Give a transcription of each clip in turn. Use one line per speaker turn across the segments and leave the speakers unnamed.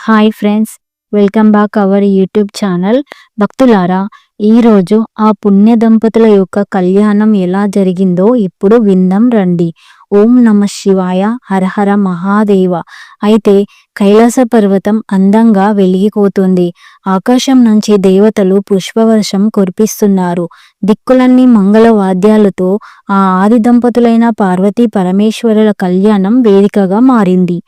Hi friends, welcome back our YouTube channel. భక్తులారా, ఈరోజు ఆ పుణ్య దంపతుల యొక్క కళ్యాణం ఎలా జరిగిందో ఇప్పుడు విందాం రండి. ఓం నమ శివాయ, హరహర మహాదేవ. అయితే కైలాస పర్వతం అందంగా వెలిగిపోతుంది. ఆకాశం నుంచి దేవతలు పుష్పవర్షం కురిపిస్తున్నారు. దిక్కులన్నీ మంగళ వాద్యాలతో ఆ ఆది దంపతులైన పార్వతీ పరమేశ్వరుల కళ్యాణం వేదికగా మారింది.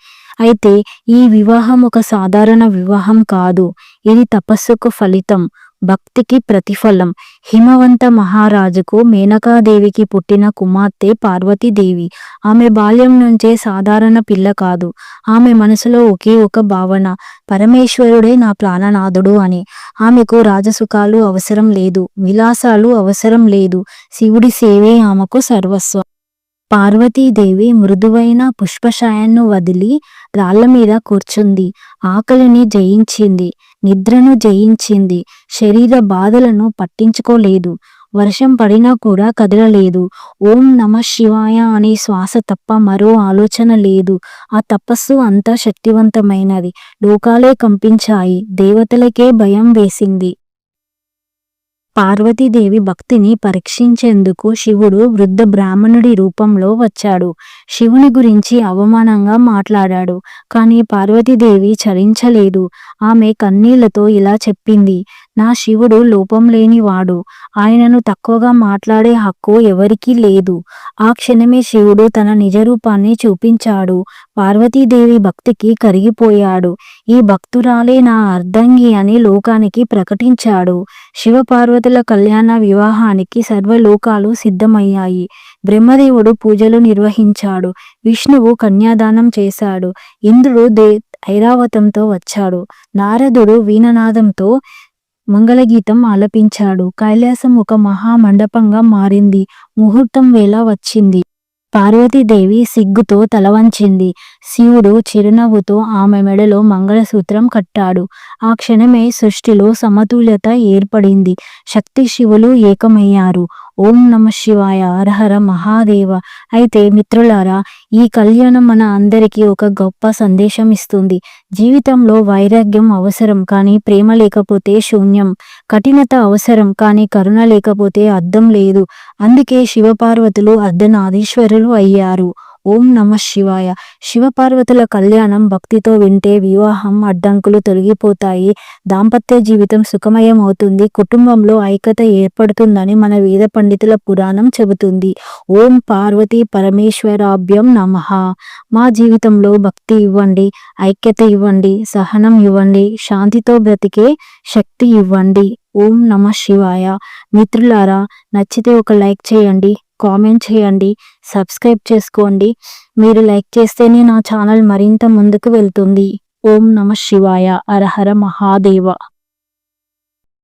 అయితే ఈ వివాహం ఒక సాధారణ వివాహం కాదు. ఇది తపస్సుకు ఫలితం, భక్తికి ప్రతిఫలం. హిమవంత మహారాజుకు మేనకాదేవికి పుట్టిన కుమార్తె పార్వతీదేవి. ఆమె బాల్యం నుంచే సాధారణ పిల్ల కాదు. ఆమె మనసులో ఒకే ఒక భావన, పరమేశ్వరుడే నా ప్రాణనాథుడు అని. ఆమెకు రాజసుఖాలు అవసరం లేదు, విలాసాలు అవసరం లేదు. శివుడి సేవే ఆమెకు సర్వస్వం. పార్వతీదేవి మృదువైన పుష్పశాయను వదిలి రాళ్ల మీద కూర్చుంది. ఆకలిని జయించింది, నిద్రను జయించింది, శరీర బాధలను పట్టించుకోలేదు. వర్షం పడినా కూడా కదలలేదు. ఓం నమ శివాయ అనే శ్వాస తప్ప మరో ఆలోచన లేదు. ఆ తపస్సు అంతా శక్తివంతమైనది. లోకాలే కంపించాయి, దేవతలకే భయం వేసింది. పార్వతీదేవి భక్తిని పరీక్షించేందుకు శివుడు వృద్ధ బ్రాహ్మణుడి రూపంలో వచ్చాడు. శివుని గురించి అవమానంగా మాట్లాడాడు. కానీ పార్వతీదేవి చలించలేదు. ఆమె కన్నీళ్లతో ఇలా చెప్పింది, నా శివుడు లోపం లేనివాడు. ఆయనను తక్కువగా మాట్లాడే హక్కు ఎవరికీ లేదు. ఆ క్షణమే శివుడు తన నిజ రూపాన్ని చూపించాడు. పార్వతీదేవి భక్తికి కరిగిపోయాడు. ఈ భక్తురాలే నా అర్ధంగి అని లోకానికి ప్రకటించాడు. శివపార్వతుల కళ్యాణ వివాహానికి సర్వలోకాలు సిద్ధమయ్యాయి. బ్రహ్మదేవుడు పూజలు నిర్వహించాడు. విష్ణువు కన్యాదానం చేశాడు. ఇంద్రుడు ఐరావతంతో వచ్చాడు. నారదుడు వీణనాదంతో మంగళగీతం ఆలపించాడు. కైలాసం ఒక మహామండపంగా మారింది. ముహూర్తం వేళ వచ్చింది. పార్వతీదేవి సిగ్గుతో తలవంచింది. శివుడు చిరునవ్వుతో ఆమె మెడలో మంగళసూత్రం కట్టాడు. ఆ క్షణమే సృష్టిలో సమతుల్యత ఏర్పడింది. శక్తి శివులు ఏకమయ్యారు. ఓం నమ శివాయ, హరహర మహాదేవ. అయితే మిత్రులారా, ఈ కళ్యాణం మన అందరికీ ఒక గొప్ప సందేశం ఇస్తుంది. జీవితంలో వైరాగ్యం అవసరం, కానీ ప్రేమ లేకపోతే శూన్యం. కఠినత అవసరం, కానీ కరుణ లేకపోతే అర్థం లేదు. అందుకే శివపార్వతులు అర్ధనారీశ్వరులు అయ్యారు. ఓం నమ శివాయ. శివపార్వతుల కళ్యాణం భక్తితో వింటే వివాహం అడ్డంకులు తొలగిపోతాయి. దాంపత్య జీవితం సుఖమయం అవుతుంది. కుటుంబంలో ఐక్యత ఏర్పడుతుందని మన వేద పండితుల పురాణం చెబుతుంది. ఓం పార్వతీ పరమేశ్వరాభ్యం నమః. మా జీవితంలో భక్తి ఇవ్వండి, ఐక్యత ఇవ్వండి, సహనం ఇవ్వండి, శాంతితో బ్రతికే శక్తి ఇవ్వండి. ఓం నమ శివాయ. మిత్రులారా, నచ్చితే ఒక లైక్ చేయండి, కామెంట్ చేయండి, సబ్స్క్రైబ్ చేసుకోండి. మీరు లైక్ చేస్తేనే నా ఛానల్ మరింత ముందుకు వెళ్తుంది. ఓం నమ శివాయ, హరహర మహాదేవ.